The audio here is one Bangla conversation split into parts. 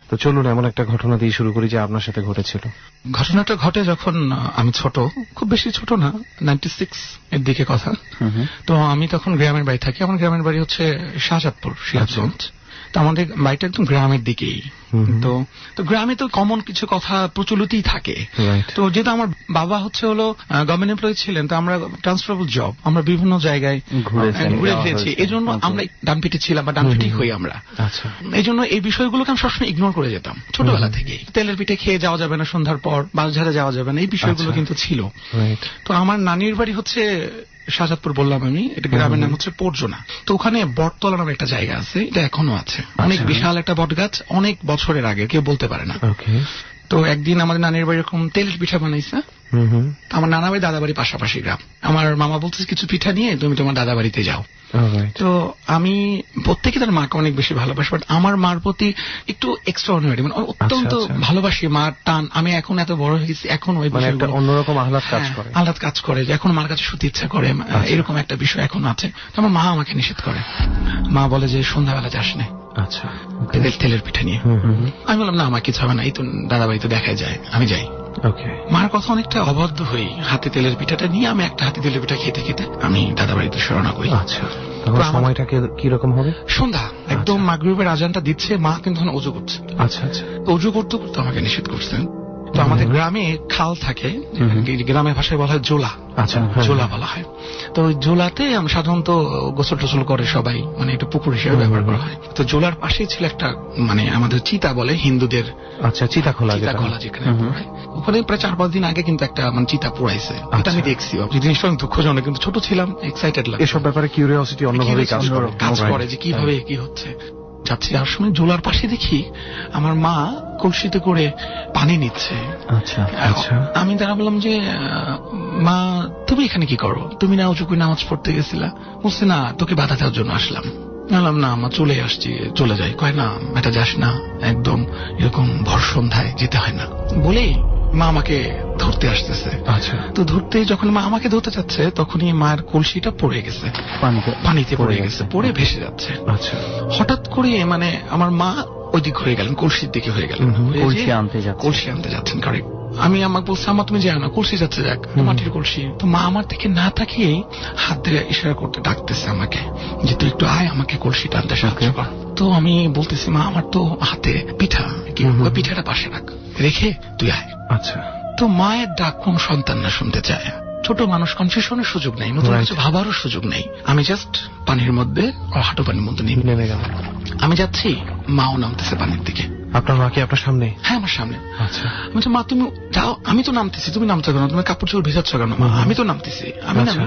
তো চলুন এমন একটা ঘটনা দিয়ে শুরু করি যে আপনার সাথে ঘটেছিল। ঘটনাটা ঘটে যখন আমি ছোট, খুব বেশি ছোট না, 96 এর দিকে কথা। তো আমি তখন গ্রামের বাড়ি থাকি। আমার গ্রামের বাড়ি হচ্ছে শাহজাদপুর, সিরাজগঞ্জ। তো আমাদের বাড়িটা একদম গ্রামের দিকেই। তো গ্রামে তো কমন কিছু কথা প্রচলিতই থাকে। তো যেহেতু আমার বাবা হলো গভর্নমেন্ট এমপ্লয়ি ছিলেন, তো আমরা ট্রান্সফারেবল জব, আমরা বিভিন্ন জায়গায় ঘুরে ফিরেছি। এই জন্য আমরা ডানপিটে ছিলাম বা ডানপিটি হই আমরা। এই জন্য এই বিষয়গুলোকে আমি সবসময় ইগনোর করে যেতাম ছোটবেলা থেকেই। তেলের পিঠে খেয়ে যাওয়া যাবে না সন্ধ্যার পর, বাসঝাড়ে যাওয়া যাবে না, এই বিষয়গুলো কিন্তু ছিল। তো আমার নানির বাড়ি হচ্ছে শাহজাদপুর, বললাম আমি, এটা গ্রামের নাম হচ্ছে পর্জনা। তো ওখানে বটতলা নামে একটা জায়গা আছে, এটা এখনো আছে, অনেক বিশাল একটা বট গাছ, অনেক বছরের আগে, কেউ বলতে পারে না। তো একদিন আমাদের নানির বাড়ি এরকম তেলের পিঠা বানাইছে। আমার নানা বাড়ি দাদা বাড়ি পাশাপাশি গ্রাম। আমার মামা বলছে কিছু পিঠা নিয়ে তুমি তোমার দাদা বাড়িতে যাও। তো আমি প্রত্যেকে তার মাকে অনেক বেশি ভালোবাসি, বাট আমার মার প্রতি একটু এক্সট্রাঅর্ডিনারি, মানে অত্যন্ত ভালোবাসি, মার টান। আমি এখন এত বড় হয়ে গেছি, এখন ওই অন্যরকম আহ্লাদ কাজ করে, যে এখন মার কাছে শুতে ইচ্ছা করে, এরকম একটা বিষয় এখন আছে। তো আমার মা আমাকে নিষেধ করে, মা বলে যে সন্ধ্যাবেলা যাস না তেলের পিঠা নিয়ে। আমি বললাম না, আমার কিছু হবে না, এই তো দাদা বাড়ি তো দেখাই যায়, আমি যাই। মার কথা অনেকটা অবাধ্য হই, হাতে তেলের পিঠাটা নিয়ে আমি একটা হাতে তেলের পিঠা খেতে খেতে আমি দাদা বাড়িতে রওনা করি। সময়টা কিরকম হবে? সন্ধ্যা, একদম মাগরিবের আজানটা দিচ্ছে, মা কিন্তু অজু করছে। অজু করতে করতে আমাকে নিষেধ করছেন। তো আমাদের গ্রামে খাল থাকে, গ্রামের ভাষায় বলা হয় জোলা। জোলা বলা হয়। তো জোলাতে সাধারণত গোসল টোসল করে সবাই, মানে একটা পুকুর হিসেবে ব্যবহার করা হয়। তো জোলার পাশেই ছিল একটা, মানে আমাদের চিতা বলে হিন্দুদের, চিতা খোলা যেখানে ওখানে প্রায় 4-5 দিন আগে কিন্তু একটা চিতা পোড়াইছে। এটা আমি দেখছি, জিনিসটা অনেক দুঃখজনক, কিন্তু ছোট ছিলাম, এক্সাইটেড লাগে। এসব ব্যাপারে কিউরিওসিটি অন্যভাবে কাজ করে যে কিভাবে কি হচ্ছে। যাচ্ছি, যাওয়ার সময় জোলার পাশে দেখি আমার মা কলসিতে করে পানি নিচ্ছে। আমি তারা বললাম যে মা তুমি এখানে কি করো, তুমি না উঁচু করে নামাজ পড়তে গেছিলা? বলছে না, তোকে বাধা দেওয়ার জন্য আসলাম। বললাম না মা, চলে আসছি, চলে যাই। কয় না এটা যাস না, একদম এরকম ভর সন্ধ্যায় যেতে হয় না বলে মা আমাকে ধরতে আসতেছে। তো ধরতে যখন মা আমাকে ধরতে যাচ্ছে, তখনই মায়ের কলসিটা পড়ে গেছে, পানিতে পড়ে গেছে, পড়ে ভেসে যাচ্ছে। হঠাৎ করে মানে আমার মা ওই দিক হয়ে গেলেন, কলসির দিকে হয়ে গেলেন, কলসি আনতে যাচ্ছেন। কারেক্ট। আমি আমাকে বলছি, আমার তুমি যাও না, কলসি যাচ্ছে, যাক, মাটির কলসি। তো মা আমার দিকে না তাকিয়ে হাত দিয়ে ইশারা করতে ডাকতেছে আমাকে যে তুই একটু আয়, আমাকে কলসি টানতে সাহায্য কর। তো আমি বলতেছি, মা আমার তো হাতে পিঠা, পিঠাটা পাশে রাখ, রেখে তুই আয়। তো মায়ের ডাক কোন সন্তান না শুনতে চায়। ছোট মানুষ, কনফিউশনের সুযোগ নেই, নতুন কিছু ভাবারও সুযোগ নেই। আমি জাস্ট পানির মধ্যে, হাঁটু পানির মধ্যে নেমে গেল। আমি যাচ্ছি, মাও নামতেছে পানির দিকে। আপনার মা কি আপনার সামনে? হ্যাঁ, আমার সামনে। আমি তো, মা তুমি যাও, আমি তো নামতেছি, তুমি নামতে কেন, তুমি কাপড় চোপড় ভেজাচ্ছ কেন? মা আমি তো নামতেছি, আমি নামি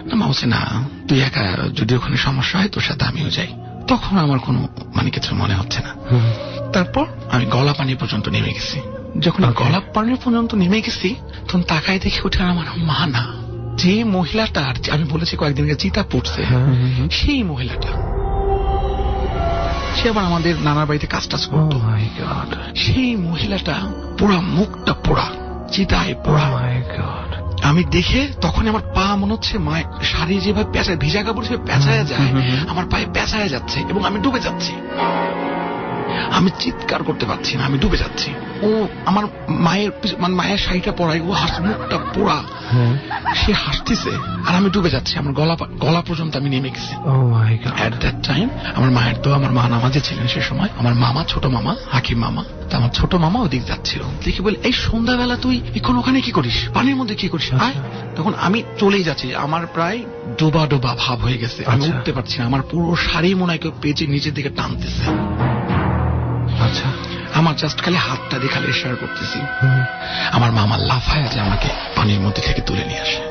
না। মা বলছে না, তুই একা, যদি ওখানে সমস্যা হয় তোর সাথে আমিও যাই। তখন আমার কোনো কিছু মনে হচ্ছে না। তারপর আমি গলা পানি পর্যন্ত নেমে গেছি। যখন গলা পানি পর্যন্ত নেমে গেছি, তখন তাকায় দেখে ওঠে আমার মা না, যে মহিলাটা আমি বলেছি কয়েকদিন আগে চিতা পড়ছে, সেই মহিলাটা। সে আবার আমাদের নানার বাড়িতে কাজ টাজ করতো। সেই মহিলাটা পুরা মুখটা পোড়া, চিতায় পোড়া। আমি দেখে তখন আমার পা মনে হচ্ছে মায়ের শাড়ি যেভাবে পেঁচায়, ভিজা কাপড় যেভাবে পেঁচায় যায়, আমার পায়ে পেঁচায় যাচ্ছে এবং আমি ডুবে যাচ্ছি। আমি চিৎকার করতে পারছি না, আমি ডুবে যাচ্ছি। ও আমার মায়ের শাড়িটা পরাই, ও মুখটা পোড়া, সে হাসতেছে আর আমি ডুবে যাচ্ছি। আমার গলা পর্যন্ত আমি নেমে গেছি। এট দ্যাট টাইম আমার মায়ের তো, আমার মা নামাজে ছিলেন সে সময়। আমার মামা, ছোট মামা, হাকিম মামা, তো আমার ছোট মামা ওদিক যাচ্ছিল। দেখি বলে, এই সন্ধ্যাবেলা তুই এখন ওখানে কি করিস, পানির মধ্যে কি করিস, আয়। তখন আমি চলেই যাচ্ছি, আমার প্রায় ডোবা ডোবা ভাব হয়ে গেছে, আমি উঠতে পারছি না। আমার পুরো শাড়ি মনে হয় কেউ পেঁচে নিচের দিকে টানতেছে। আমার জাস্ট খালি হাতটা দিয়ে খালি ইশারা করতেছি। আমার মামা লাফায় আছে, আমাকে পানির মধ্যে থেকে তুলে নিয়ে আসে।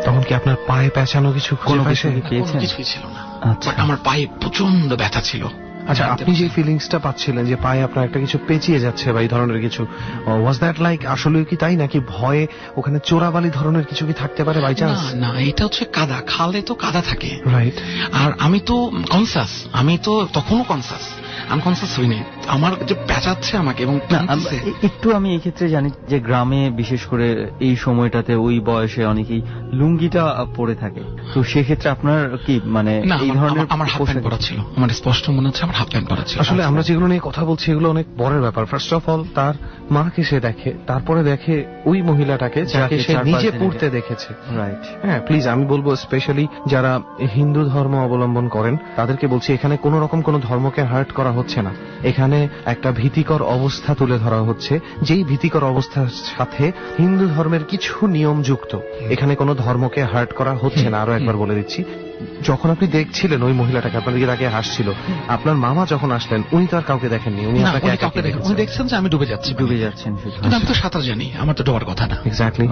তখন কি আপনার পায়ে পেঁচানো কিছুই ছিল না, বাট আমার পায়ে প্রচন্ড ব্যথা ছিল। আচ্ছা, আপনি যে ফিলিংসটা পাচ্ছিলেন যে পায়ে আপনার একটা কিছু পেঁচিয়ে যাচ্ছে বা এই ধরনের কিছু, ওয়াজ দ্যাট লাইক আসলে কি তাই, নাকি ভয়ে ওখানে চোরাবালি ধরনের কিছু কি থাকতে পারে বাই চান্স? না, এটা হচ্ছে কাদা, খালে তো কাদা থাকে, রাইট। আর আমি তো কনসাস, আমি তো তখনও কনসাস, আনকনসিয়াস হইনি। আমার যে পেঁচাচ্ছে আমাকে এবং একটু আমি এই ক্ষেত্রে জানি যে গ্রামে বিশেষ করে এই সময়টাতে ওই বয়সে অনেকেই লুঙ্গিটা পরে থাকে, তো সেক্ষেত্রে আপনার কি মানে এই ধরনের? আমার হাফ প্যান্ট পরা ছিল, আমার স্পষ্ট মনে হচ্ছে আমার হাফ প্যান্ট পরা ছিল। আসলে আমরা যেগুলো নিয়ে কথা বলছি এগুলো অনেক বড় ব্যাপার। ফার্স্ট অফ অল তার মাকে সে দেখে, তারপরে দেখে ওই মহিলাটাকে যাকে সে নিজে পড়তে দেখেছে। রাইট। হ্যাঁ প্লিজ আমি বলবো স্পেশালি যারা হিন্দু ধর্ম অবলম্বন করেন তাদেরকে বলছি এখানে কোন রকম কোন ধর্মকে হার্ট করা হচ্ছে না, এখানে একটা ভীতিকর অবস্থা তুলে ধরা হচ্ছে, যেই ভীতিকর অবস্থার সাথে হিন্দু ধর্মের কিছু নিয়ম যুক্ত। এখানে কোনো ধর্মকে হার্ট করা হচ্ছে না। আরো একবার বলে দিচ্ছি, যখন আপনি দেখছিলেন ওই মহিলাটাকে, আপনার দিকে তাকে হাসছিল, আপনার মামা যখন আসলেন উনি তো আর কাউকে দেখেননি, উনি আপনাকে উনি দেখছেন যে আমি ডুবে যাচ্ছেন। কিন্তু আমি তো সাঁতার জানি, আমার তো ডোবার কথা না। এক্স্যাক্টলি।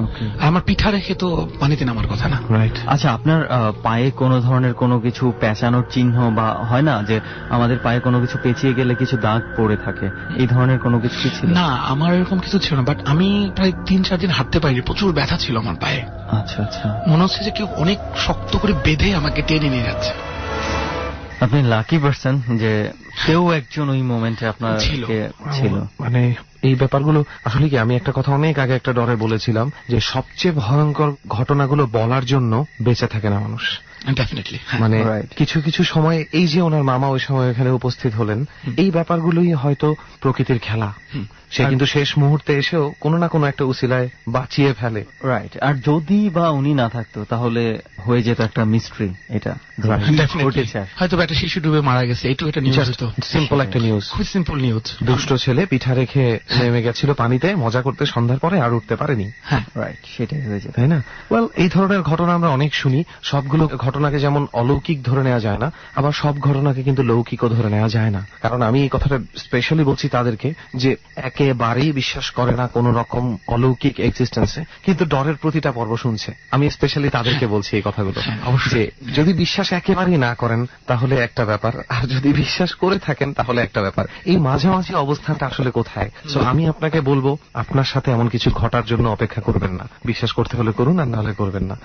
আমার পিঠা রেখে তো পানিতে নামার কথা না। রাইট। আচ্ছা, আপনার পায়ে কোনো ধরনের কোনো কিছু পেঁচানোর চিহ্ন বা হয় না যে আমাদের পায়ে কোনো কিছু পেঁচিয়ে গেলে কিছু দাগ পড়ে থাকে, এই ধরনের কোনো কিছু ছিল না? আমার এরকম কিছু ছিল না, বাট আমি প্রায় 3-4 দিন হাঁটতে পারিনি, প্রচুর ব্যথা ছিল আমার পায়ে। আচ্ছা আচ্ছা। মনে হচ্ছে যে কেউ অনেক শক্ত করে বেঁধে আমাকে টেনে নিয়ে যাচ্ছে। আপনি লাকি পারসন যে কেউ একজন ওই মোমেন্টে আপনার ছিল। মানে এই ব্যাপারগুলো আসলে কি, আমি একটা কথা অনেক আগে একটা ডরে বলেছিলাম যে সবচেয়ে ভয়ঙ্কর ঘটনাগুলো বলার জন্য বেঁচে থাকে না মানুষ। ডেফিনেটলি। মানে কিছু কিছু সময় এই যে ওনার মামা ওই সময় এখানে উপস্থিত হলেন, এই ব্যাপারগুলোই হয়তো প্রকৃতির খেলা। সে কিন্তু শেষ মুহূর্তে এসেও কোনো না কোনো একটা উসিলায় বাঁচিয়ে ফেলে। রাইট। আর যদি বা উনি না থাকতো তাহলে হয়ে যেত একটা মিস্ট্রি। এটা হয়তো একটা শিশু ডুবে মারা গেছে, এইটুকু একটা নিউজ হতো। সিম্পল একটা নিউজ, খুব সিম্পল নিউজ। দুষ্ট ছেলে পিঠা রেখে নেমে গেছিল পানিতে মজা করতে, সন্ধ্যার পরে আর উঠতে পারেনি। হ্যাঁ রাইট, সেটাই হয়েছে, তাই না? ওয়েল, এই ধরনের ঘটনা আমরা অনেক শুনি। সবগুলো ঘটনাকে যেমন অলৌকিক ধরে নেওয়া যায় না, আবার সব ঘটনাকে কিন্তু লৌকিকও ধরে নেওয়া যায় না। কারণ আমি এই কথাটা স্পেশালি বলছি তাদেরকে যে একেবারেই বিশ্বাস করে না কোন রকম অলৌকিক এক্সিস্টেন্সে, কিন্তু ডরের প্রতিটা পর্ব শুনছে। আমি স্পেশালি তাদেরকে বলছি এই কথাগুলো। অবশ্যই যদি বিশ্বাস একেবারেই না করেন তাহলে একটা ব্যাপার, আর যদি বিশ্বাস করে থাকেন তাহলে একটা ব্যাপার। এই মাঝামাঝি অবস্থানটা আসলে কোথায়? সো আমি আপনাকে বলবো আপনার সাথে এমন কিছু ঘটার জন্য অপেক্ষা করবেন না। বিশ্বাস করতে হলে করুন, আর নাহলে করবেন না।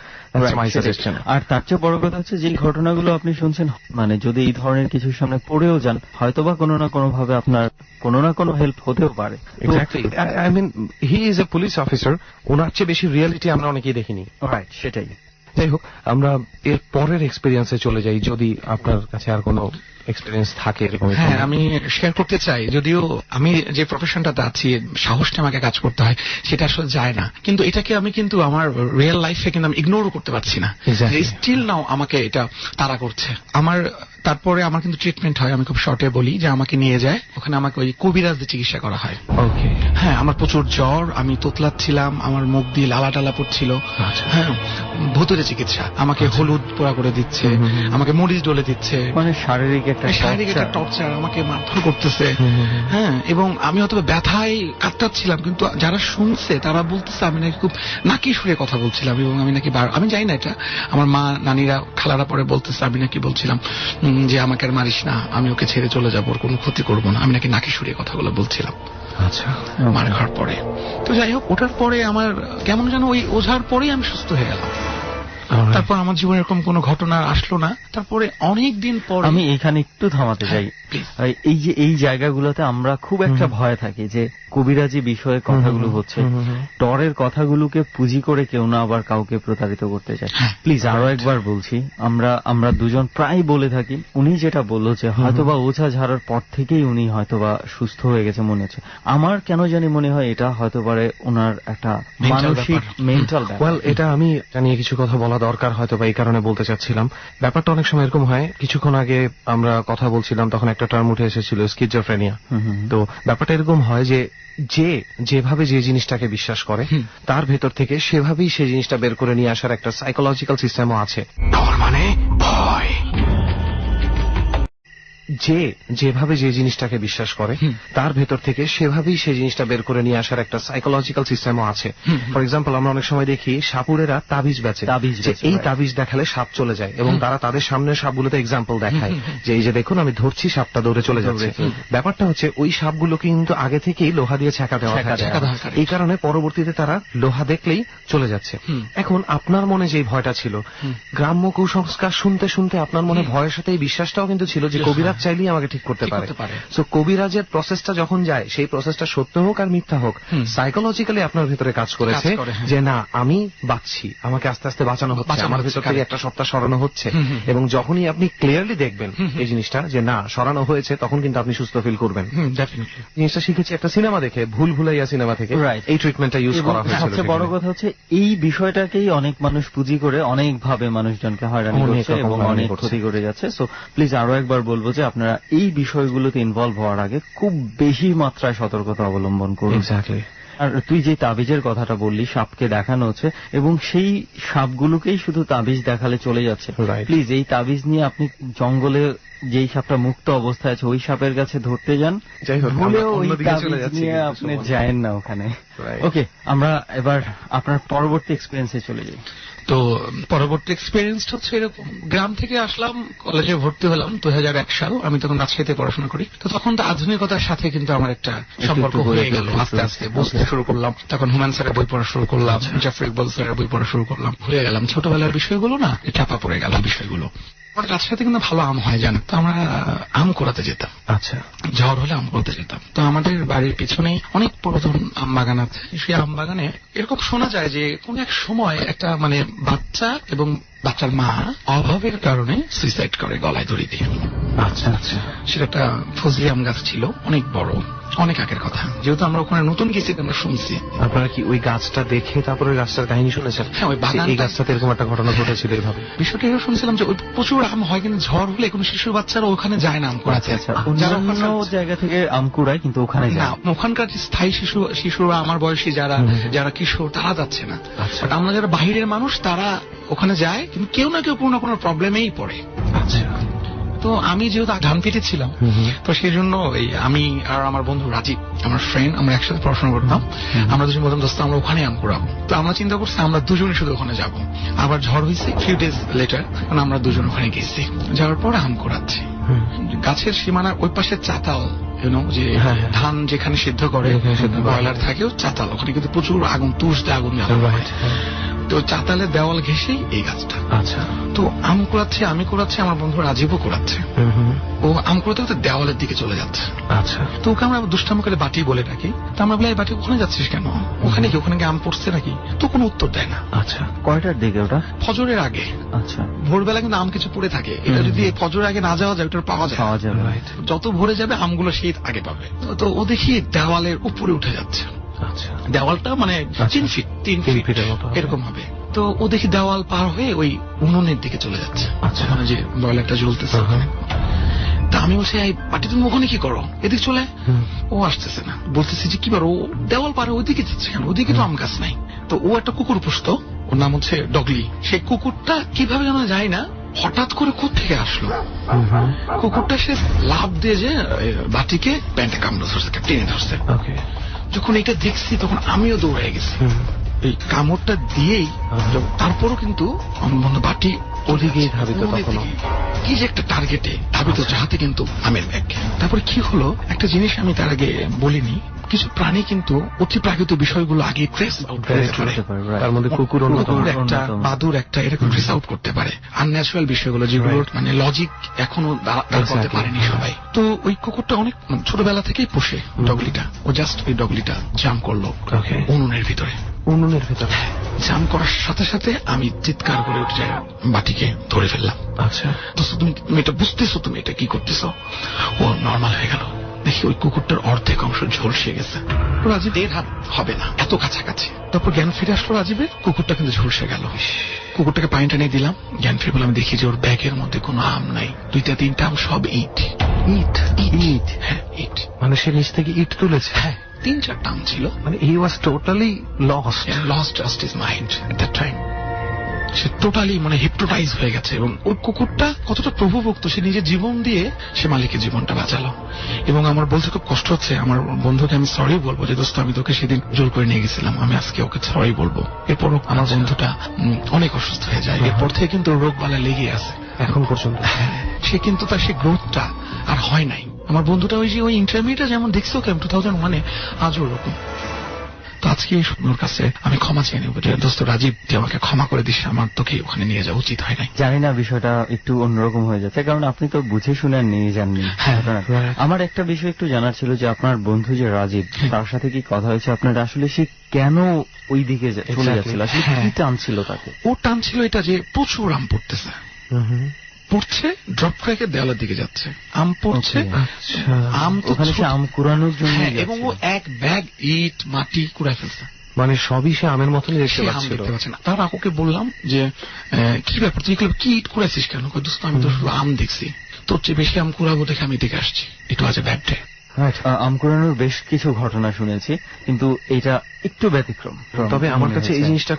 আর তার চেয়ে বড় কথা হচ্ছে যে ঘটনাগুলো আপনি শুনছেন, মানে যদি এই ধরনের কিছুর সামনে পড়েও যান, হয়তোবা কোনো না কোনো ভাবে আপনার কোনো না কোনো হেল্প হতেও পারে। Exactly. I mean he is a police officer, ওনার চেয়ে বেশি রিয়ালিটি আমরা অনেকেই দেখিনি। রাইট, সেটাই। যাই হোক, আমরা এর পরের এক্সপিরিয়েন্সে চলে যাই, যদি আপনার কাছে আর কোনো এক্সপিরিয়েন্স থাকে এরকম। হ্যাঁ, আমি শেয়ার করতে চাই। যদিও আমি যে প্রফেশনটাতে আছি, সাহসটা আমাকে কাজ করতে হয়, সেটা আসলে যায় না। কিন্তু এটাকে আমি কিন্তু আমার রিয়েল লাইফে কিন্তু আমি ইগনোরও করতে পারছি না। স্টিল নাও আমাকে এটা তাড়া করছে। তারপরে আমার কিন্তু ট্রিটমেন্ট হয়। আমি খুব শর্টে বলি যে আমাকে নিয়ে যায়, ওখানে আমাকে ওই কবিরাজ দিয়ে চিকিৎসা করা হয়। ওকে। হ্যাঁ, আমার প্রচুর জ্বর, আমি তোতলাচ্ছিলাম, আমার মুখ দিয়ে লালা টালা পড়ছিল। হ্যাঁ, ভুতুরে চিকিৎসা। আমাকে হলুদ পোড়া করে দিচ্ছে, আমাকে মরিচ ডলে দিচ্ছে, মানে শারীরিক একটা টর্চার, আমাকে মারধর করতেছে। হ্যাঁ, এবং আমি হয়তো ব্যথায় কাতরাচ্ছিলাম, কিন্তু যারা শুনছে তারা বলতেছে আমি নাকি খুব নাকি সুরে কথা বলছিলাম, এবং আমি নাকি আমি জানি না এটা, আমার মা নানিরা খালারা পরে বলতেছে আমি নাকি বলছিলাম যে আমাকে আর মারিস না, আমি ওকে ছেড়ে চলে যাবো, ওর কোনো ক্ষতি করবো না। আমি নাকি নাকি সুরে কথাগুলো বলছিলাম। আচ্ছা, মার খাওয়ার পরে। তো যাই হোক, ওটার পরে আমার কেমন যেন ওই ওঝার পরেই আমি সুস্থ হয়ে গেলাম। তারপর আমার জীবনে এরকম কোনো ঘটনা আসলো না। তারপরে অনেক দিন পর আমি এখানে একটু থামাতে চাই। এই যে এই জায়গাগুলোতে আমরা খুব একটা ভয় থাকি যে কবিরাজি বিষয়ে কথাগুলো হচ্ছে, ডরের কথাগুলোকে পুঁজি করে কেউ না আবার কাউকে প্রতারিত করতে চায়। প্লিজ আরো একবার বলছি, আমরা দুজন প্রায় বলে থাকি, উনি যেটা বললো যে হয়তোবা ওঝা ঝাড়ার পর থেকেই উনি হয়তোবা সুস্থ হয়ে গেছে মনে হচ্ছে। আমার কেন জানি মনে হয় এটা হয়তো পারে ওনার একটা মানসিক মেন্টাল ব্যাপার। এটা আমি জানিয়ে কিছু কথা বলা দরকার, হয়তো বা এই কারণে বলতে চাচ্ছিলাম। ব্যাপারটা অনেক সময় এরকম হয়, কিছুক্ষণ আগে আমরা কথা বলছিলাম তখন একটা টার্ম উঠে এসেছিল স্কিজোফ্রেনিয়া। তো ব্যাপারটা এরকম হয় যে যেভাবে যে জিনিসটাকে বিশ্বাস করে তার ভেতর থেকে সেভাবেই সেই জিনিসটা বের করে নিয়ে আসার একটা সাইকোলজিক্যাল সিস্টেমও আছে। ডর মানে ভয়। যেভাবে যে জিনিসটাকে বিশ্বাস করে তার ভেতর থেকে সেভাবেই সেই জিনিসটা বের করে নিয়ে আসার একটা সাইকোলজিক্যাল সিস্টেমও আছে। ফর এক্সাম্পল, আমরা অনেক সময় দেখি সাপুরেরা তাবিজ বেচে, এই তাবিজ দেখালে সাপ চলে যায়, এবং তারা তাদের সামনের সাপগুলোতে এক্সাম্পল দেখায় যে এই যে দেখুন আমি ধরছি, সাপটা দৌড়ে চলে যাচ্ছে। ব্যাপারটা হচ্ছে ওই সাপগুলোকে কিন্তু আগে থেকেই লোহা দিয়ে ছ্যাঁকা দেওয়া থাকে, এই কারণে পরবর্তীতে তারা লোহা দেখলেই চলে যাচ্ছে। এখন আপনার মনে যে ভয়টা ছিল, গ্রাম্য কুসংস্কার শুনতে শুনতে আপনার মনে ভয়ের সাথে এই বিশ্বাসটাও কিন্তু ছিল যে কবিরাজ কবিরাজ চাইলেই আমাকে ঠিক করতে পারে। সো কবিরাজের প্রসেসটা যখন যায়, সেই প্রসেসটা সত্য হোক আর মিথ্যা হোক, সাইকোলজিক্যালি আপনার ভিতরে কাজ করেছে যে না আমি বাঁচছি, আমাকে আস্তে আস্তে বাঁচানো হচ্ছে, আমার ভিতর থেকে একটা সত্তা সরানো হচ্ছে। এবং যখনই আপনি ক্লিয়ারলি দেখবেন এই জিনিসটা যে না সরানো হয়েছে, তখন কিন্তু আপনি সুস্থ ফিল করবেন। জিনিসটা শিখেছি একটা সিনেমা দেখে, ভুল ভুলাইয়া সিনেমা থেকে এই ট্রিটমেন্টটা ইউজ করা হয়েছিল। সবচেয়ে বড় কথা হচ্ছে এই বিষয়টাকেই অনেক মানুষ পুঁজি করে অনেক ভাবে মানুষজনকে হয়রানি করছে এবং অনেক ক্ষতি করে যাচ্ছে। সো প্লিজ আরো একবার বলবো যে আপনারা এই বিষয়গুলোতে ইনভলভ হওয়ার আগে খুব বেশি মাত্রায় সতর্কতা অবলম্বন করুন। আর তুই যে তাবিজের কথাটা বললি, সাপকে দেখানো হচ্ছে এবং সেই সাপগুলোকেই শুধু তাবিজ দেখালে চলে যাচ্ছে। প্লিজ এই তাবিজ নিয়ে আপনি জঙ্গলে যেই সাপটা মুক্ত অবস্থায় আছে ওই সাপের কাছে ধরতে যান, ভুলেও ওই তাবিজ নিয়ে আপনি যায়েন না ওখানে। ওকে, আমরা এবার আপনার পরবর্তী এক্সপিরিয়েন্সে চলে যাই। তো পরবর্তী এক্সপিরিয়েন্সটা হচ্ছে এরকম, গ্রাম থেকে আসলাম, কলেজে ভর্তি হলাম 2001 সাল। আমি তখন রাজশাহীতে পড়াশোনা করি। তো তখন তো আধুনিকতার সাথে কিন্তু আমার একটা সম্পর্ক হয়ে গেল, আস্তে আস্তে বুঝতে শুরু করলাম। তখন হুমায়ুন স্যারের বই পড়া শুরু করলাম, জাফর ইকবাল স্যারের বই পড়া শুরু করলাম, হয়ে গেলাম ছোটবেলার বিষয়গুলো না চাপা পড়ে গেল বিষয়গুলো। রাজশাহীতে কিন্তু ভালো আম হয় জানো, তো আমরা আম কুড়াতে যেতাম। আচ্ছা, ঝড় হলে আম কুড়াতে যেতাম। তো আমাদের বাড়ির পিছনেই অনেক পুরাতন আম বাগান আছে। সেই আম বাগানে এরকম শোনা যায় যে কোন এক সময় একটা মানে বাচ্চা এবং বাচ্চার মা অভাবের কারণে সুইসাইড করে গলায় দড়ি দিয়ে। আচ্ছা আচ্ছা, সেটা একটা ফজলি আম গাছ ছিল, অনেক বড়, অনেক আগের কথা। যেহেতু আমরা ওখানে নতুন গেছি আমরা শুনছি। আপনারা কি ওই গাছটা দেখে তারপরে ওই গাছটার কাহিনী শুনেছেন? হ্যাঁ, ওই বাগান, এই গাছটাতে এরকম একটা ঘটনা ঘটেছিল এইভাবে। বিষয়টা এরকম শুনছিলাম যে ওই প্রচুর আম হয়, কিন্তু ঝড় হলে কোনো শিশু বাচ্চারা ওখানে যায় না আম কুড়াতে। অন্য জায়গা থেকে আম কুড়ায় কিন্তু ওখানে যায় না। ওখানকার স্থায়ী শিশুরা আমার বয়সী যারা কিশোর তারা যাচ্ছে না। বাট আমরা যারা বাহিরের মানুষ তারা ওখানে যায়, কিন্তু কেউ না কেউ কোনো না কোনো প্রবলেমেই পড়ে। আচ্ছা, তো আমি যেহেতু ধান পেটে ছিলাম, তো সেই জন্য আমি আর আমার বন্ধু রাজীব, আমার ফ্রেন্ড, আমরা একসাথে পড়াশোনা করতাম। আমরা দুজন বলতাম দোস্ত আমরা ওখানে আম কুড়াবো। তো আমরা চিন্তা করছি আমরা দুজনই শুধু ওখানে যাব। আবার ঝড় হয়েছে ফিউ ডেজ লেটার, আমরা দুজন ওখানে গেছি। যাওয়ার পর আম কুড়াচ্ছি। গাছের সীমানার ওই পাশে চাতাল, যে ধান যেখানে সিদ্ধ করে বয়লার থাকে, চাতাল, ওখানে কিন্তু প্রচুর আগুন, তুষ দিয়ে আগুন জ্বালানো হয়। তো চাতালের দেওয়াল ঘেঁষেই এই গাছটা। আচ্ছা, তো আম কুড়াচ্ছে, আমি কুড়াচ্ছি, আমার বন্ধু রাজীবও কুড়াচ্ছে। ও আম কুড়াতে কুড়াতে দেওয়ালের দিকে চলে যাচ্ছে। আচ্ছা, তো ওকে আমরা দুষ্টামি করে বাটি বলে ডাকি। তো আমরা বলি এই বাটি ওখানে যাচ্ছিস কেন, ওখানে কি ওখানে আম পড়ছে নাকি? তো কোনো উত্তর দেয় না। আচ্ছা, কয়টার দিকে ওটা? ফজরের আগে। আচ্ছা, ভোরবেলা কিন্তু আম কিছু পড়ে থাকে, এটা যদি ফজরের আগে না যাওয়া যায় ওটা পাওয়া যায়। যত ভোরে যাবে আমগুলো সেই আগে পাবে। তো ও দেখি দেওয়ালের উপরে উঠে যাচ্ছে। আচ্ছা, দেওয়ালটা মানে 3 ফিট এরকম হবে। তো ও দেখি দেওয়াল পার হয়ে ওই উনুনের দিকে চলে যাচ্ছে। আচ্ছা, মানে যে বয়লারটা জ্বলতেছে ওখানে। তা আমি বলছি এই পাটি তুমি ওখানে কি করো, এদিকে চলে। ও আসতেছে না। বলতেছি যে কি পারো, ও দেওয়াল পারে ওইদিকে যাচ্ছে কেন, ওইদিকে তো আম গাছ নাই। তো ও একটা কুকুর পুষতো, ওর নাম হচ্ছে ডগলি। সেই কুকুরটা কিভাবে যেন যায় না, হঠাৎ করে কোত্থেকে আসলো। কুকুরটা সে লাফ দিয়ে যে বাটিকে প্যান্টে কামড়ে ধরছে, টেনে ধরছে। যখন এটা দেখছি তখন আমিও দৌড়ে গেছি। এই কামড়টা দিয়েই তারপরও কিন্তু আমার বন্ধু বাটি ওদিকেই ধাবিত, কি যে একটা টার্গেটে ধাবিত, যাহাতে কিন্তু আমের ব্যাগ। তারপরে কি হলো, একটা জিনিস আমি তার আগে বলিনি, কিছু প্রাণী কিন্তু অতি প্রাকৃতিক বিষয়গুলো আগে ট্রেস আউট করতে পারে। তার মধ্যে কুকুর একটা, বাদুর একটা, এরকম ট্রেস আউট করতে পারে আনন্যাচারাল বিষয়গুলো, যেগুলো মানে লজিক এখনো দাঁড় করতে পারেনি সবাই। তো ওই কুকুরটা অনেক ছোটবেলা থেকেই পোষে ডগলিটা। ও জাস্ট ওই ডগলিটা জাম্প করলো উনুনের ভিতরে। জাম করার সাথে সাথে আমি চিৎকার করে উঠে যাই, বাটিকে ধরে ফেললাম। আচ্ছা, তো তুমি এটা বুঝতেছো, তুমি এটা কি করতেছো? ও নর্মাল হয়ে গেল। দেখি ওই কুকুরটার অর্ধেক অংশ ঝলসে গেছে। রাজীব 1.5 হাত হবে না, এত কাছাকাছি। তারপর জ্ঞান ফিরে আসলো রাজীবের, কুকুরটা কিন্তু ঝলসে গেল। কুকুরটাকে পানিটা নিয়ে দিলাম, জ্ঞান ফিরে বলে আমি দেখি যে ওর ব্যাগের মধ্যে কোনো আম নাই, 2-3টা আম সব ইট। হ্যাঁ, ইট। মানে সে নিচ থেকে ইট তুলেছে। হ্যাঁ, 3-4টা আম ছিল। মানে he was totally lost just his mind at that time. সে টোটালি মানে হিপনোটাইজ হয়ে গেছে। এবং ওই কুকুরটা কতটা প্রভুভক্ত, সে নিজের জীবন দিয়ে সে মালিকের জীবনটা বাঁচালো। এবং আমার বলতে খুব কষ্ট হচ্ছে, আমার বন্ধুকে আমি সরি বলবো যে দোস্ত আমি তোকে সেদিন জোর করে নিয়ে গেছিলাম, আমি আজকে ওকে সরি বলবো। এরপরও আমার বন্ধুটা অনেক অসুস্থ হয়ে যায়। এরপর থেকে কিন্তু রোগ বালা লেগে আছে এখন পর্যন্ত। সে কিন্তু তার সে গ্রোথটা আর হয় নাই। আমার বন্ধুটা ওই যে ওই ইন্টারমিডিয়েটে যেমন দেখছো কেমন 2001 আজও ওরকম। তো তো আজকে ওর কাছে আমি ক্ষমা চেয়ে নেব, দোস্ত রাজীব তুই আমাকে ক্ষমা করে দিস, আমার তোকে ওখানে নিয়ে যাওয়া উচিত হয় নাই। জানি না বিষয়টা একটু অন্যরকম হয়ে যাচ্ছে, কারণ আপনি তো বুঝে শুনে নিয়ে যাননি। আমার একটা বিষয় একটু জানার ছিল যে আপনার বন্ধু যে রাজীব, তার সাথে কি কথা হয়েছে আপনার, আসলে সে কেন ওই দিকে চলে যাচ্ছিল, আসলে কি টানছিল তাকে? ও টানছিল এটা যে প্রচুর আম পড়তেছে, পড়ছে ড্রপ ট্র্যাকের দেওয়ালের দিকে যাচ্ছে, আম পড়ছে, আম তো ওখানে সে আম কুড়ানোর জন্য, এবং ও এক ব্যাগ ইট মাটি কুড়ায় ফেলছে, মানে সবই সে আমের মতনই দেখতে পাচ্ছে না। তার আপুকে বললাম যে কি ব্যাপার, তুই কি ইট কুড়াইছিস কেন? দোস্ত আমি তো শুধু আম দেখছি, তোর চেয়ে বেশি আম কুড়াবো দেখে আমি দেখে আসছি, একটু আজ ব্যাড ডে। আম কুড়ানোর বেশ কিছু ঘটনা শুনেছি, কিন্তু এটা একটু ব্যতিক্রম। তবে আমার কাছে এই জিনিসটা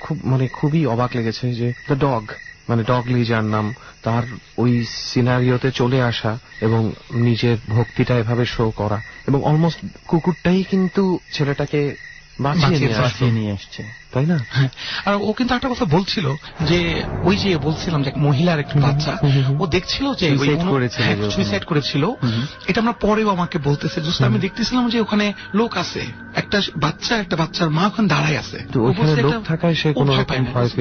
খুবই অবাক লেগেছে যে দ্য ডগ, মানে ডগ লিজার নাম, তার ওই সিনারিওতে চলে আসা এবং নিজের ভক্তিটা এভাবে শো করা, এবং অলমোস্ট কুকুরটাই কিন্তু ছেলেটাকে বাঁচিয়ে নিয়ে আসছে, তাই না? আর ও কিন্তু একটা কথা বলছিল যে ওই যে বলছিলাম যে মহিলার একটা বাচ্চা, ও দেখছিল যে সুইসাইড করেছিল, এটা আমরা পরেও আমাকে বলতেছে, জাস্ট আমি দেখতেছিলাম যে ওখানে লোক আছে, একটা বাচ্চার মা ওখানে দাঁড়ায় আছে,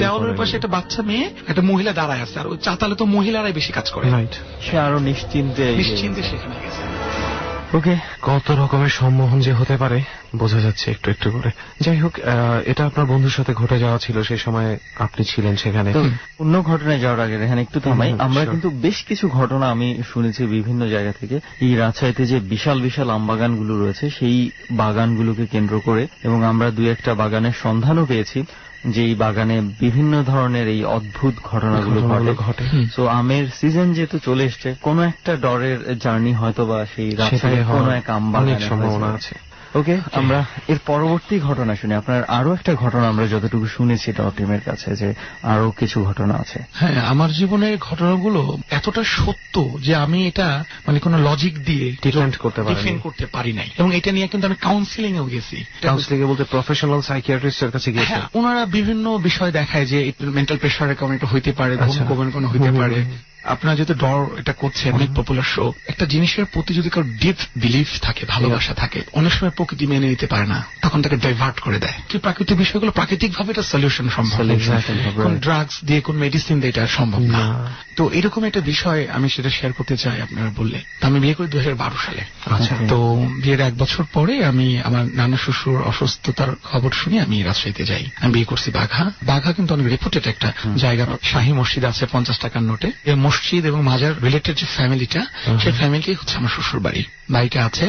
দেওয়ালের পাশে একটা বাচ্চা মেয়ে, একটা মহিলা দাঁড়ায় আছে, আর ওই চাতালে তো মহিলারাই বেশি কাজ করে, সে আরো নিশ্চিন্তে সেখানে গেছে। ওকে, কত রকমের সম্মোহন যে হতে পারে বোঝা যাচ্ছে একটু একটু করে। যাই হোক, এটা আপনার বন্ধুর সাথে ঘটে যাওয়া ছিল, সেই সময় আপনি ছিলেন সেখানে। অন্য ঘটনায় যাওয়ার আগে এখানে একটু থামাই, আমরা কিন্তু বেশ কিছু ঘটনা আমি শুনেছি বিভিন্ন জায়গা থেকে, এই রাজশাহীতে যে বিশাল বিশাল আম বাগানগুলো রয়েছে সেই বাগানগুলোকে কেন্দ্র করে, এবং আমরা দুই একটা বাগানের সন্ধানও পেয়েছি যেই বাগানে বিভিন্ন ধরনের এই অদ্ভুত ঘটনাগুলো ঘটে। তো আমের সিজন যেহেতু চলে এসছে, কোন একটা ডরের জার্নি হয়তো বা সেই রাজশাহীর কোন এক আম বাগানের সম্ভাবনা আছে। ওকে, আমরা এর পরবর্তী ঘটনা শুনি। আপনার আরো একটা ঘটনা আমরা যতটুকু শুনেছি ডট টিমের কাছে, যে আরো কিছু ঘটনা আছে। হ্যাঁ, আমার জীবনের ঘটনাগুলো এতটা সত্য যে আমি এটা কোনো লজিক দিয়ে ডিফেন্ড করতে পারি নাই, এবং এটা নিয়ে কিন্তু আমি কাউন্সিলিং এও গেছি। কাউন্সিলিং এ বলতে প্রফেশনাল সাইকিয়াট্রিস্টের কাছে গেছি। হ্যাঁ, ওনারা বিভিন্ন বিষয় দেখায় যে মেন্টাল প্রেশারের কারণে এটা হইতে পারে, ঘুম কমের কোনো হইতে পারে। আপনারা যেহেতু ডর এটা করছেন, অনেক পপুলার শো, একটা জিনিসের প্রতি যদি কারো ডিপ বিলিফ থাকে, ভালোবাসা থাকে, অনেক সময় প্রকৃতি মেনে নিতে পারে না, তখন তাকে ডাইভার্ট করে দেয়। কি প্রাকৃতিক বিষয়গুলো প্রাকৃতিক ভাবে এটা সলিউশন সম্ভব, কোন ড্রাগস দিয়ে কোন মেডিসিন দিয়ে এটা সম্ভব না। তো এরকম একটা বিষয় আমি সেটা শেয়ার করতে চাই আপনারা বললে। আমি বিয়ে করি 2012 সালে। তো বিয়ের 1 বছর পরে আমি আমার নানা শ্বশুর অসুস্থতার খবর শুনে আমি রাজশাহীতে যাই। আমি বিয়ে করছি বাঘা কিন্তু অনেক রেপুটেড একটা জায়গা, শাহী মসজিদ আছে 50 টাকার নোটে। মসজিদ এবং মাজার রিলেটেড যে ফ্যামিলিটা, সেই ফ্যামিলি হচ্ছে আমার শ্বশুর বাড়ি। বাড়িটা আছে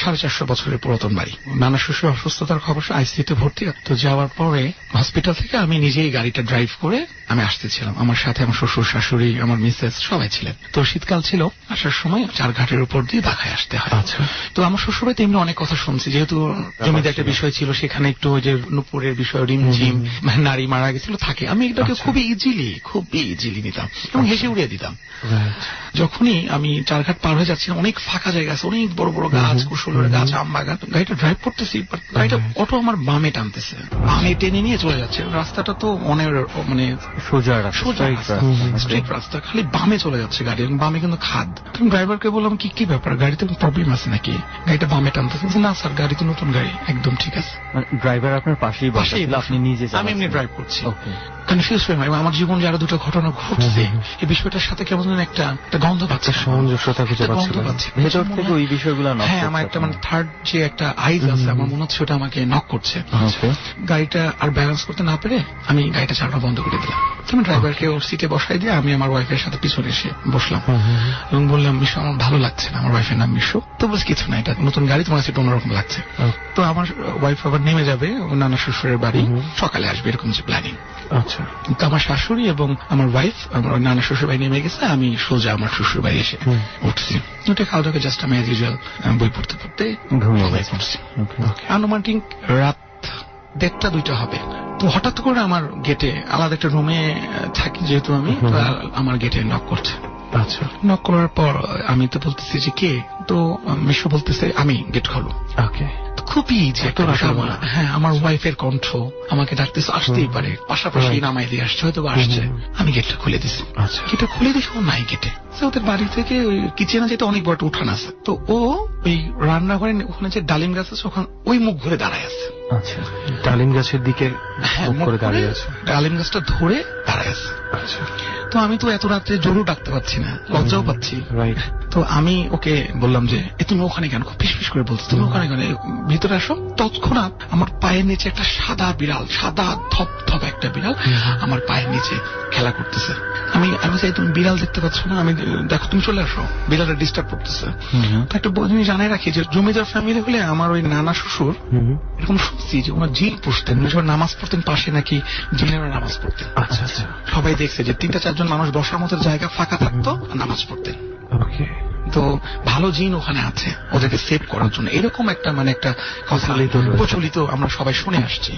450 বছরের পুরাতন বাড়ি। নানা শ্বশুর অসুস্থতার খবর আইসিইউতে ভর্তি। তো যাওয়ার পরে হসপিটাল থেকে আমি নিজেই গাড়িটা ড্রাইভ করে আমি আসতেছিলাম, আমার সাথে আমার শ্বশুর শাশুড়ি আমার মিসেস সবাই ছিলেন। তো শীতকাল ছিল, আসার সময় 4 ঘাটের উপর দিয়ে বাঘায় আসতে হয়। তো আমার শ্বশুর বাড়িতে এমনি অনেক কথা শুনছি, যেহেতু জমিতে একটা বিষয় ছিল, সেখানে একটু ওই যে নুপুরের বিষয়, রিমঝিম নারী মারা গেছিল থাকে, আমি এটাকে খুবই ইজিলি নিতাম এবং হেসে উড়িয়ে দিতাম। যখনই আমি 4 ঘাট পার হয়ে যাচ্ছিলাম, অনেক ফাঁকা জায়গা আছে, অনেক বড় বড় গাছ, কুশলের গাছ, আম বাগান, গাড়িটা ড্রাইভ করতেছি, গাড়িটা অটো আমার বামে টানতেছে, বামে টেনে নিয়ে চলে যাচ্ছে। রাস্তাটা তো সোজা স্ট্রেট রাস্তা, খালি বামে চলে যাচ্ছে গাড়ি, এবং বামে কিন্তু খাদ। তুমি ড্রাইভারকে বললাম কি ব্যাপার, গাড়িতে প্রবলেম আছে নাকি? গাড়িটা বামে টানতেছে। না স্যার, গাড়ি তো নতুন গাড়ি, একদম ঠিক আছে। ড্রাইভার আপনার পাশেই বসে, আপনি নিজে, আমি এমনি ড্রাইভ করছি। কনফিউজ হয়ে আমার জীবনে যে আরো দুটো ঘটনা ঘটছে, এই বিষয়টার সাথে কেমন একটা গন্ধ পাচ্ছে, সামঞ্জস্যতা খুঁজে পাচ্ছি ভেতর থেকে ওই বিষয়গুলো। হ্যাঁ, আমার একটা থার্ড যে একটা আইজ আছে, আমার মনে হচ্ছে ওটা আমাকে নক করছে। গাড়িটা আর ব্যালেন্স করতে না পেরে আমি গাড়িটা চালানো বন্ধ করে দিলাম। আমি ড্রাইভারকে ওর সিটে বসাই দিয়ে আমি আমার ওয়াইফের সাথে পিছনে এসে বসলাম এবং বললাম, মিশু আমার ভালো লাগছে না। আমার ওয়াইফের নাম মিশু। তো বলছি কিছু না, এটা নতুন গাড়ি, তোমার সিট অন্যরকম লাগছে। তো আমার ওয়াইফ আবার নেমে যাবে, ও নানা শ্বশুরের বাড়ি, সকালে আসবে, এরকম যে প্ল্যানিং। আচ্ছা, তো আমার শাশুড়ি এবং আমার ওয়াইফ আমার নানা শ্বশুর বাড়ি নেমে গেছে, আমি সোজা আমার শ্বশুর বাড়ি এসে উঠছি। ওটা খাওয়া দাওয়া জাস্ট আমি অ্যাজ ইউজুয়াল বই পড়তে পড়তে ঘুমিয়ে পড়ছি। আনুমানিক রাত 1:30-2টা হবে। তো হঠাৎ করে আমার গেটে, আলাদা একটা রুমে থাকি যেহেতু আমি, আমার গেটে নক করছে। আচ্ছা, নক করার পর আমি তো বলতেছি যে কে, তো মিশু বলতেছে আমি গেট খোলো। ওকে, খুবই হ্যাঁ, আমার ওয়াইফের কণ্ঠ আমাকে ডাকতেছে, আসতেই পারে, পাশাপাশি নামাই দিয়ে আসছে, হয়তো আসছে। আমি গেটটা খুলে দিছি। গেটটা খুলে দিছি, ও নাই গেটে। ওদের বাড়ি থেকে ওই কিচেনে যেটা অনেক বড় উঠান আছে, তো ও ওই রান্নাঘরে ওখানে যে ডালিম গাছ আছে ওখানে ওই মুখ ঘুরে দাঁড়ায় আছে। আচ্ছা, ডালিম গাছের দিকে মুখ করে দাঁড়িয়ে আছে। ডালিম গাছটা ধরে দাঁড়ায় আছে। আচ্ছা, তো আমি তো এত রাত্রে জোরও ডাকতে পারছি না, লজ্জাও পাচ্ছি। রাইট। তো আমি ওকে বললাম যে তুমি ওখানে কেন, খুব ফিস করে বলছো, তুমি ওখানে কেন, ভিতরে আসো। তৎক্ষণাৎ আমার পায়ের নিচে একটা সাদা বিড়াল, সাদা ধপ ধপ একটা বিড়াল আমার পায়ের নিচে খেলা করতেছে। আমি চাই তুমি বিড়াল দেখতে পাচ্ছ না, আমি দেখো তুমি চলে আসো, বিড়ালটা ডিস্টার্ব করতেছে। তো একটা জিনিস জানাই রাখি যে জমিদার ফ্যামিলি হলে আমার ওই নানা শ্বশুর এরকম শুনছি যে ওনার জিন পুষতেন, নামাজ পড়তেন পাশে নাকি জিনেরা নামাজ পড়তেন। আচ্ছা আচ্ছা, সবাই দেখছে যে 3-4 জন মানুষ বসার মতো জায়গা ফাঁকা থাকতো, নামাজ পড়তেন। ওকে। তো ভালো জিন ওখানে আছে ওদেরকে সেভ করার জন্য, এরকম একটা একটা কথা প্রচলিত আমরা সবাই শুনে আসছি।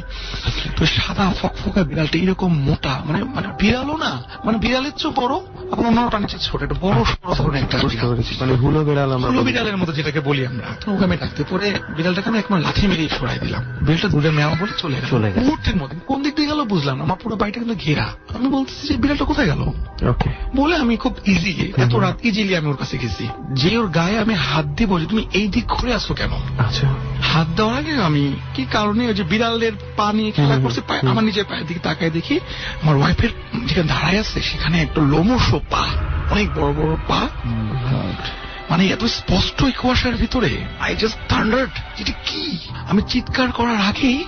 তো সাদা ফকফকা বিড়ালটা এরকম মোটা, মানে বিড়ালও না, মানে বিড়ালের চেয়ে বড়, আবার অন্যটা নিচে ছোট, একটা বড় সড়ো ধরনের একটা মানে হুলো বিড়াল, হুলো বিড়ালের মতো যেটাকে বলি আমরা। তো ওখানে ডাকতে পরে বিড়ালটাকে আমি একবার লাথি মেরে সরাই দিলাম। বিড়ালটা দূরে মেয়া বলে চলে গেল মুহূর্তের মধ্যে। কোন দিক দিয়ে গেল বুঝলাম না, আমার পুরো বাড়িটা কিন্তু ঘেরা। আমি বলতেছি যে বিড়ালটা কোথায় গেল বলে আমি খুব ইজিলি, এত রাত ইজিলি আমি ওর কাছে গেছি। যে ওর গায়ে আমি হাত দিব যে তুমি এই দিক ঘুরে আসো কেন। আচ্ছা, হাত দেওয়ার আগে আমি কি কারণে ওই যে বিড়ালের পা নিয়ে খেলা করছে, আমার নিজের পায়ের দিকে তাকায় দেখি আমার ওয়াইফের যেখানে দাঁড়ায় আছে সেখানে একটা লোমশ পা, অনেক বড় বড় পা, মানে এত স্পষ্ট কুয়াশার ভিতরে। আই জাস্ট থান্ডার্ড, এটা কি। আমি চিৎকার করার আগেই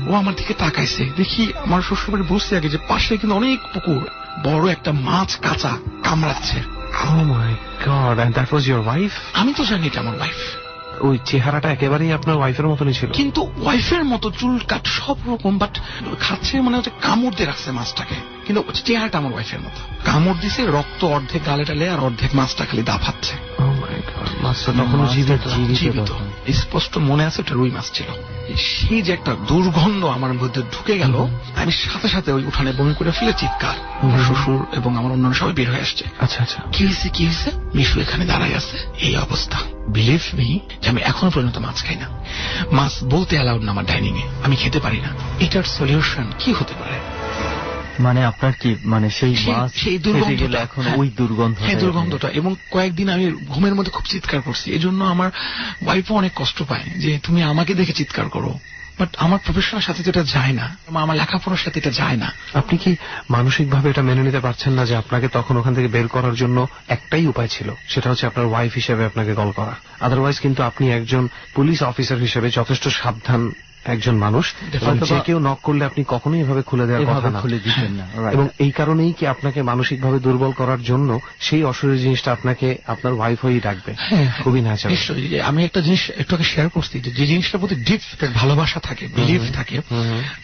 ও আমার দিকে তাকাইছে। দেখি আমার শ্বশুরবাড়ি বসছে আগে যে পাশে কিন্তু অনেক পুকুর, বড় একটা মাছ কাঁচা কামড়াচ্ছে। Oh my God, and that was your wife? আমি তো জানি এটা আমার ওয়াইফ। ওই চেহারাটা একেবারেই আপনার ওয়াইফের মতনই ছিল, কিন্তু ওয়াইফের মতো চুল কাট সব রকম, বাট খাচ্ছে মানে হচ্ছে কামড় দিয়ে রাখছে মাছটাকে, কিন্তু চেহারাটা আমার ওয়াইফের মতো। কামড় দিছে, রক্ত অর্ধেক গালে টালে আর অর্ধেক মাছটা খালি দাফাচ্ছে। Oh my God, মাছটা তখনও জীবিত। স্পষ্ট মনে আছে ওটা রুই মাছ ছিল। সেই যে একটা দুর্গন্ধ আমার মধ্যে ঢুকে গেল, আমি সাথে সাথে ওই উঠানে বমি করে ফেলে চিৎকার। শ্বশুর এবং আমার অন্যান্য সবাই বের হয়ে আসছে। আচ্ছা আচ্ছা, কি হয়েছে, মিশু এখানে দাঁড়ায় আছে, এই অবস্থা। বিলিভ মি যে আমি এখনো পর্যন্ত মাছ খাই না, মাছ বলতে অ্যালাউড না আমার ডাইনিং এ, আমি খেতে পারি না। এটার সলিউশন কি হতে পারে? মানে আপনার কি, মানে সেই মাছ সেই দুর্গন্ধটা, এখন ওই দুর্গন্ধটা। এবং কয়েকদিন আমি ঘুমের মধ্যে খুব চিৎকার করছি। এজন্য আমার ওয়াইফও অনেক কষ্ট পায় যে তুমি আমাকে দেখে চিৎকার করো, বাট আমার প্রফেশনের সাথে এটা যায় না, আমার লেখাপড়ার সাথে এটা যায় না। আপনি কি মানসিক ভাবে এটা মেনে নিতে পারছেন না যে আপনাকে তখন ওখান থেকে বের করার জন্য একটাই উপায় ছিল, সেটা হচ্ছে আপনার ওয়াইফ হিসেবে আপনাকে কল করা? আদারওয়াইজ কিন্তু আপনি একজন পুলিশ অফিসার হিসেবে যথেষ্ট সাবধান একজন মানুষ, যে কেউ নক করলে আপনি কখনোই এভাবে খুলে দেওয়ার কথা না, খুলে দিতেন না। এবং এই কারণেই কি আপনাকে মানসিকভাবে দুর্বল করার জন্য সেই অশরীর জিনিসটা আপনাকে আপনার ওয়াইফ হয়েই ডাকবে। খুবই ন্যাচারাল। আমি একটা জিনিস একটু শেয়ার করছি, যে জিনিসটার প্রতি ডিপ ভালোবাসা থাকে, বিলিভ থাকে,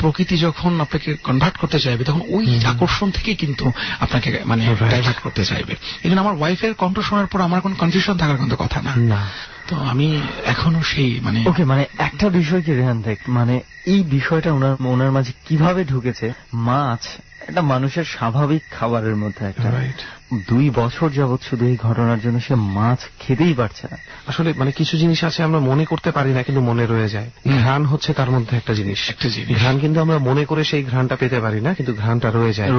প্রকৃতি যখন আপনাকে কনভার্ট করতে চাইবে তখন ওই আকর্ষণ থেকে কিন্তু আপনাকে মানে ডাইভার্ট করতে চাইবে। এই জন্য আমার ওয়াইফের কণ্ঠ শোনার পর আমার কোন কনফিউশন থাকার কিন্তু কথা না। তো আমি এখনো সেই ওকে, মানে একটা বিষয় কি রেহান দেখ, মানে এই বিষয়টা ওনার মাঝে কিভাবে ঢুকেছে। মাছ একটা মানুষের স্বাভাবিক খাবারের মধ্যে একটা। 2 বছর যাবৎ শুধু এই ঘটনার জন্য সে মাছ খেতেই পারছে না। আসলে মানে কিছু জিনিস আছে আমরা মনে করতে পারি না কিন্তু মনে রয়ে যায়। ঘ্রাণ হচ্ছে তার মধ্যে একটা জিনিস। ঘ্রাণ কিন্তু আমরা মনে করে সেই ঘ্রাণটা পেতে পারি না, কিন্তু ঘ্রাণটা রয়ে যায়।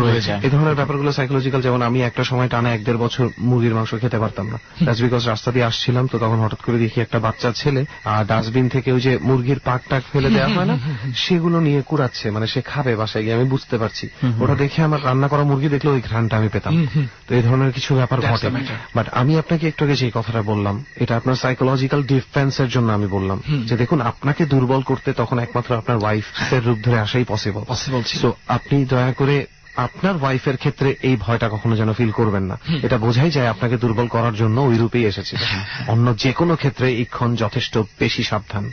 এই ধরনের ব্যাপারগুলো সাইকোলজিক্যাল। যেমন আমি একটা সময় টানা 1-1.5 বছর মুরগির মাংস খেতে পারতাম না। দ্যাটস বিকজ রাস্তা দিয়ে আসছিলাম, তো তখন হঠাৎ করে দেখি একটা বাচ্চা ছেলে ডাস্টবিন থেকে ওই যে মুরগির পাক টাক ফেলে দেওয়া হয় না, সেগুলো নিয়ে কুড়াচ্ছে, মানে সে খাবে বাসায় গিয়ে। আমি বুঝতে পারছি, ওটা দেখে আমার রান্না করা মুরগি দেখলে ওই ঘ্রাণটা আমি পেতাম। তো এই ধরনের কিছু ব্যাপার ঘটে। বাট আমি আপনাকে একটু আগে যে কথাটা বললাম, এটা আপনার সাইকোলজিক্যাল ডিফেন্সের জন্য আমি বললাম যে দেখুন, আপনাকে দুর্বল করতে তখন একমাত্র আপনার ওয়াইফের রূপ ধরে আসাই পসিবল। তো আপনি দয়া করে আপনার ওয়াইফের ক্ষেত্রে এই ভয়টা কখনো যেন ফিল করবেন না। এটা বোঝাই যায় আপনাকে দুর্বল করার জন্য ওই রূপেই এসেছিল। অন্য যে কোনো ক্ষেত্রে ইক্ষণ যথেষ্ট বেশি সাবধান,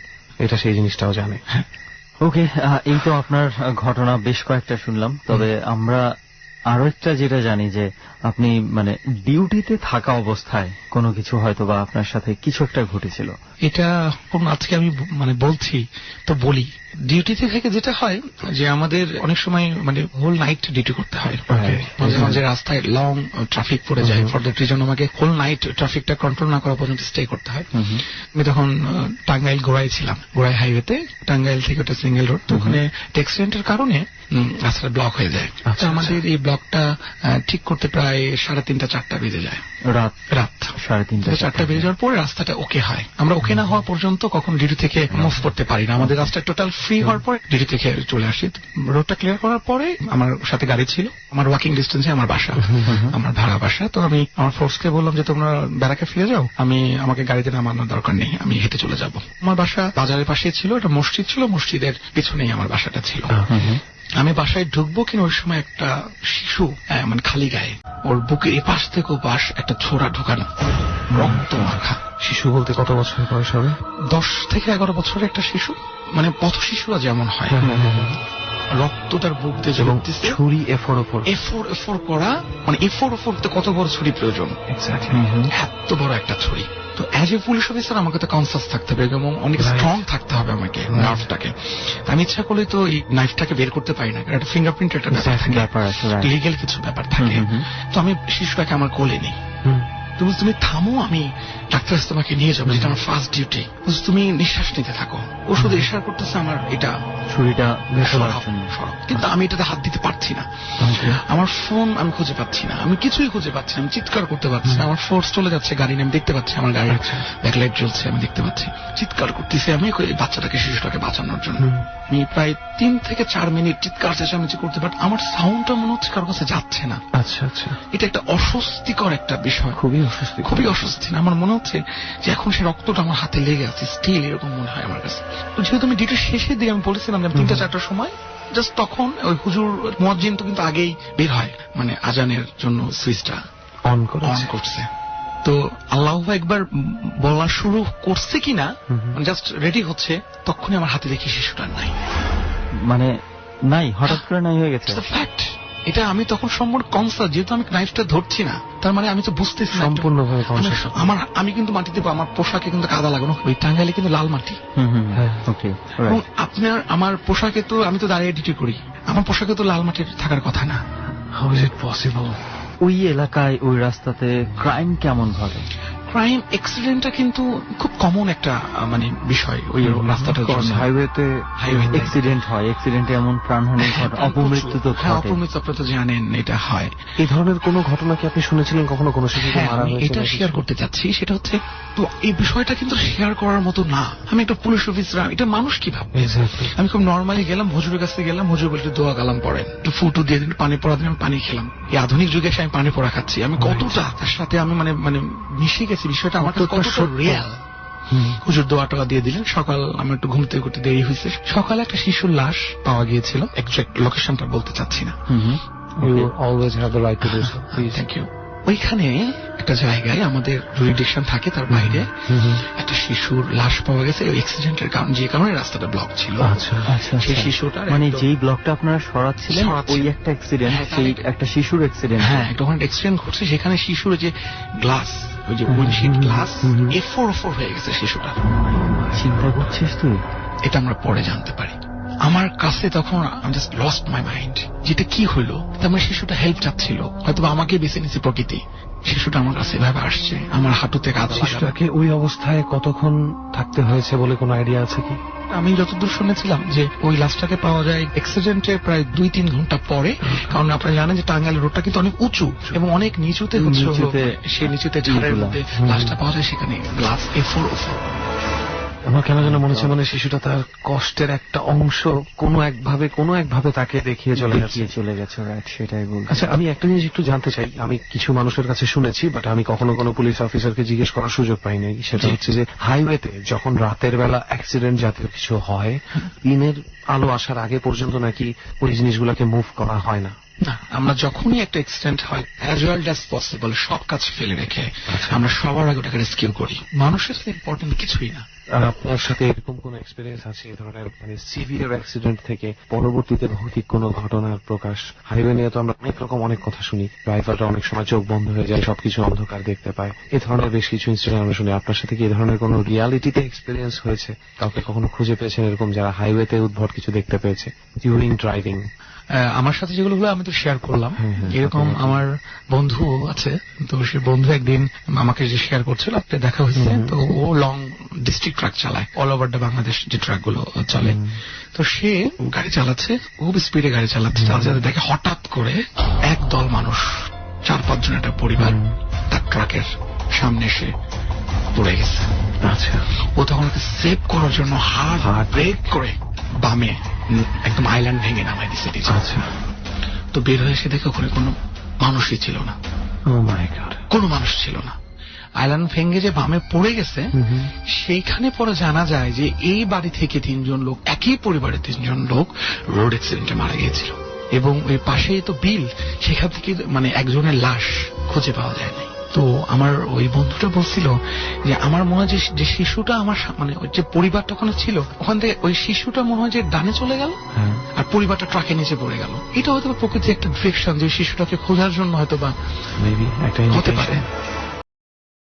এটা সেই জিনিসটাও জানে। ওকে, এই তো আপনার ঘটনা বেশ কয়েকটা শুনলাম, তবে আমরা আরো একটা যেটা জানি যে আপনি মানে ডিউটিতে থাকা অবস্থায় কোনো কিছু হয়তো বা আপনার সাথে কিছু একটা ঘটেছিল। এটা আজকে আমি মানে বলছি তো বলি, ডিউটিতে থেকে যেটা হয় যে আমাদের অনেক সময় মানে হোল নাইট ডিউটি করতে হয়। মাঝে মাঝে রাস্তায় লং ট্রাফিক পড়ে যায়, ফর দ্যাট রিজন আমাকে হোল নাইট ট্রাফিকটা কন্ট্রোল না করা পর্যন্ত স্টে করতে হয়। আমি তখন টাঙ্গাইল গোড়ায় ছিলাম, গোড়ায় হাইওয়েতে, টাঙ্গাইল থেকে ওটা সিঙ্গেল রোড। তো ওখানে অ্যাক্সিডেন্টের কারণে রাস্তাটা ব্লক হয়ে যায়। তো আমাদের এই ব্লকটা ঠিক করতে প্রায় 3:30-4টা বেজে যায়। রাত 3:30-4টা বেজে যাওয়ার পরে রাস্তাটা ওকে হয়। আমরা ওকে না হওয়া পর্যন্ত কখন ডিউটি থেকে মুভ করতে পারি না। আমাদের রাস্তা টোটাল ফ্রি হওয়ার পরে ডিউটি থেকে চলে আসি। রোডটা ক্লিয়ার করার পরে আমার সাথে গাড়ি ছিল, আমার ওয়াকিং ডিস্টেন্সে আমার বাসা, আমার ভাড়া বাসা। তো আমি আমার ফোর্সকে বললাম যে তোমরা ব্যারাকে ফিরে যাও, আমাকে গাড়িতে নামানোর দরকার নেই, আমি হেঁটে চলে যাব। আমার বাসা বাজারের পাশে ছিল, একটা মসজিদ ছিল, মসজিদের পিছনেই আমার বাসাটা ছিল। আমি বাসায় ঢুকবো কিনা ওই সময় একটা শিশু মানে খালি গায়ে, ওর বুকের এপাশ থেকে ওপাশ একটা ছোড়া ঢোকানো, রক্ত মাখা। শিশু বলতে কত বছর বয়স হবে? 10 থেকে 11 বছরের একটা শিশু, মানে পথ শিশুরা যেমন হয়, রক্ত তার বুক দিয়ে জ্বলতেছে, ছুরি এফোর করা, মানে এফোর কত বড় ছুরি প্রয়োজন, এত বড় একটা ছুরি। তো অ্যাজ এ পুলিশ অফিসার আমাকে তো কনসাস থাকতে হবে এবং অনেক স্ট্রং থাকতে হবে আমাকে, নার্ভটাকে। আমি ইচ্ছা করলে তো এই নাইফটাকে বের করতে পারি না, একটা ফিঙ্গারপ্রিন্ট একটা ব্যাপার আছে, লিগেল কিছু ব্যাপার থাকে। তো আমি শিশুটাকে আমার কোলে নিই, তুমি থামো, আমি ডাক্তার তোমাকে নিয়ে যাবো, যেটা আমার ফার্স্ট ডিউটি। তুমি নিঃশ্বাস নিতে থাকো। ও শুধু ইশারা করতেছে আমার এটা ছুরিটা সরাও, কিন্তু আমি এটাতে হাত দিতে পারছি না। আমার ফোন আমি খুঁজে পাচ্ছি না, আমি কিছুই খুঁজে পাচ্ছি না, আমি চিৎকার করতে পারছি না। আমার ফোর্স চলে যাচ্ছে গাড়ি নিয়ে, আমি দেখতে পাচ্ছি আমার গাড়ির ব্যাকলাইট জ্বলছে, আমি দেখতে পাচ্ছি, চিৎকার করতেছি আমি বাচ্চাটাকে, শিশুটাকে বাঁচানোর জন্য। আমি প্রায় 3 থেকে 4 মিনিট চিৎকার চেঁচামেচি করতে পারি, আমার সাউন্ডটা মনে হচ্ছে কারোর কাছে যাচ্ছে না। আচ্ছা আচ্ছা, এটা একটা অস্বস্তিকর একটা বিষয়, খুবই অস্বস্তি। আমার মনে হচ্ছে যে এখন সে রক্তটা আমার হাতে লেগে আছে, স্টিল এরকম মনে হয় আমার কাছে। যেহেতু আমি ডিউটির শেষে দিয়ে আমি বলেছিলাম যে 3টা-4টার সময়, জাস্ট তখন ওই হুজুর মুয়াজ্জিন তো কিন্তু আগেই বের হয়, মানে আজানের জন্য সুইচটা অন করছে। তো আল্লাহু আকবার বলা শুরু করছে কিনা, জাস্ট রেডি হচ্ছে, তখনই আমার হাতে দেখি শিশুটা নাই, মানে নাই, হঠাৎ করে নাই হয়ে গেছে। ফ্যাক্ট এটা আমি তখন সম্পূর্ণ কনসাস, যেহেতু আমি নাইফটা ধরছি না, তার মানে আমি তো বুঝতেছি সম্পূর্ণভাবে আমি কিন্তু মাটিতে, আমার পোশাকে কিন্তু কাদা লাগানো, ওই টাঙ্গাইলে কিন্তু লাল মাটি, এবং আমার পোশাকে তো, আমি তো দাঁড়িয়ে ডিউটি করি, আমার পোশাকে তো লাল মাটির থাকার কথা না। How is it possible? ওই এলাকায় ওই রাস্তাতে ক্রাইম কেমন ঘটে? ক্রাইম অ্যাক্সিডেন্টটা কিন্তু খুব কমন একটা মানে বিষয়। ওই রাস্তাটা হাইওয়েতে অ্যাক্সিডেন্ট হয়, অ্যাক্সিডেন্টে এমন প্রাণহানি ঘটে, অপমৃত্যু তো ঘটে। অপমৃত্যু আপনারা তো জানেন এটা হয়। এই ধরনের কোনো ঘটনা কি আপনি শুনেছিলেন কখনো, কোনো শিশুকে মারা হয়েছে? এটা শেয়ার করতে চাচ্ছি, সেটা হচ্ছে, তো এই বিষয়টা কিন্তু শেয়ার করার মতো না। আমি একটা পুলিশ অফিসার, এটা মানুষ কি ভাববে? আমি খুব নর্মালি গেলাম, হুজুরের কাছে গেলাম, হুজুর বলতে দোয়া কালাম পড়েন, একটু ফুটু দিয়ে দিন, পানি পড়া দিন, আমি পানি খেলাম। এই আধুনিক যুগে এসে আমি পানি পড়া খাচ্ছি, আমি কতটা তার সাথে আমি মানে মিশে গেছি, বিষয়টা আমার কাছে কতটা রিয়াল। হুজুর দোয়া টোয়া দিয়ে দিলেন। সকাল আমি একটু ঘুমতে করতে দেরি হয়েছে, সকালে একটা শিশুর লাশ পাওয়া গিয়েছিল, এক্সাক্ট লোকেশনটা বলতে চাচ্ছি না। Thank you. ওইখানে একটা জায়গায় আমাদের জুরিডিকশন থাকে, তার বাইরে একটা শিশুর লাশ পাওয়া গেছে ওই অ্যাক্সিডেন্টের কারণে, যে কারণে রাস্তাটা ব্লক ছিল। সেই শিশুটার, মানে যেই ব্লকটা আপনারা সরাচ্ছিলেন, ওই একটা অ্যাক্সিডেন্ট, সেই একটা শিশুর অ্যাক্সিডেন্ট, হ্যাঁ একটা ওখানে অ্যাক্সিডেন্ট ঘটছে। সেখানে শিশুর যে গ্লাস, ওই যে উইন্ডশিল্ড গ্লাস এফোর হয়ে গেছে শিশুটা। চিন্তা করছিস তুই? এটা আমরা পরে জানতে পারি। আমার কাছে তখন আমি জাস্ট লস্ট মাই মাইন্ড, যেটা কি হইলো। তার মানে শিশুটা হেল্প চাচ্ছিল, হয়তো আমাকে বেছে নিয়েছে প্রকৃতি। শিশুটা আমার কাছে এভাবে আসছে, আমার হাঁটুতে কাদা। শিশুটাকে ওই অবস্থায় কতক্ষণ থাকতে হয়েছে বলে কোনো আইডিয়া আছে কি? আমি যতদূর শুনেছিলাম যে ওই লাশটাকে পাওয়া যায় অ্যাক্সিডেন্টের প্রায় 2-3 ঘন্টা পরে। কারণ আপনারা জানেন যে টাঙ্গাইল রোডটা কিন্তু অনেক উঁচু এবং অনেক নিচুতে হচ্ছে, সেই নিচুতে ঝাড়ের মধ্যে লাশটা পাওয়া যায়, সেখানে গ্লাস এফোর। আমার কেন যেন মনে হচ্ছে, মানে শিশুটা তার কষ্টের একটা অংশ কোনো একভাবে তাকে দেখিয়ে চলে গেছে। সেটাই বল। আচ্ছা, আমি একটা জিনিস একটু জানতে চাই। আমি কিছু মানুষের কাছে শুনেছি, বাট আমি কখনো কোনো পুলিশ অফিসারকে জিজ্ঞেস করার সুযোগ পাইনি। সেটা হচ্ছে যে হাইওয়েতে যখন রাতের বেলা অ্যাক্সিডেন্ট জাতীয় কিছু হয়, দিনের আলো আসার আগে পর্যন্ত নাকি ওই জিনিসগুলোকে মুভ করা হয় না। না, আমরা যখনই একটা অ্যাক্সিডেন্ট হয়, অ্যাজ ওয়েল অ্যাজ পসিবল সব কাজ ফেলে রেখে আমরা সবার আগে ওটাকে রেস্কিউ করি। মানুষের সাথে ইম্পর্টেন্ট কিছুই না। আর আপনার সাথে এরকম কোন এক্সপিরিয়েন্স আছে এই ধরনের, মানে সিভিয়ার অ্যাক্সিডেন্ট থেকে পরবর্তীতে ভৌতিক কোনো ঘটনার প্রকাশ? হাইওয়ে নিয়ে তো আমরা অনেক কথা শুনি, ড্রাইভাররা অনেক সময় চোখ বন্ধ হয়ে যায়, সবকিছু অন্ধকার দেখতে পায়, এই ধরনের বেশ কিছু ইনসিডেন্ট আমরা শুনি। আপনার সাথে কি এই ধরনের কোনো রিয়ালিটিতে এক্সপিরিয়েন্স হয়েছে? কাউকে কখনো খুঁজে পেয়েছেন এরকম যারা হাইওয়েতে উদ্ভট কিছু দেখতে পেয়েছে ডিউরিং ড্রাইভিং? আমার সাথে যেগুলো হলো আমি তো শেয়ার করলাম। এরকম আমার বন্ধু আছে, তো সে বন্ধু একদিন আমাকে যে শেয়ার করছিল, আপনি দেখা হয়েছে, তো ও লং ডিস্ট্রিক্ট ট্রাক চালায়, অল ওভার দ্য বাংলাদেশ যে ট্রাক গুলো চলে। তো সে গাড়ি চালাচ্ছে, খুব স্পিডে গাড়ি চালাচ্ছে, চালাতে দেখে হঠাৎ করে এক দল মানুষ, 4-5 জন একটা পরিবার তার ট্রাকের সামনে এসে পড়ে গেছে। আচ্ছা, ও তখন সেভ করার জন্য হার্ড ব্রেক করে বামে একদম আইল্যান্ড ভেঙে নামাই দিচ্ছে। আচ্ছা, তো বের হয়ে এসে দেখে ওখানে কোনো মানুষই ছিল না। ও মাই গড, কোনো মানুষ ছিল না। আইল্যান্ড ভেঙে যে বামে পড়ে গেছে, সেইখানে পরে জানা যায় যে এই বাড়ি থেকে 3 জন লোক, একই পরিবারের 3 জন লোক রোড অ্যাক্সিডেন্টে মারা গিয়েছিল। এবং ওই পাশেই তো বিল, সেখান থেকে মানে একজনের লাশ খুঁজে পাওয়া যায় নাই। তো আমার ওই বন্ধুটা বলছিল যে আমার মনে হয় যে শিশুটা আমার মানে ওই যে পরিবারটা ওখানে ছিল, ওখান থেকে ওই শিশুটা মনে হয় যে ডানে চলে গেল আর পরিবারটা ট্রাকের নিচে পড়ে গেল। এটা হয়তো প্রকৃতির একটা ডিরেকশন, যে শিশুটাকে খোঁজার জন্য হয়তো বা মেবি একটা হতে পারে।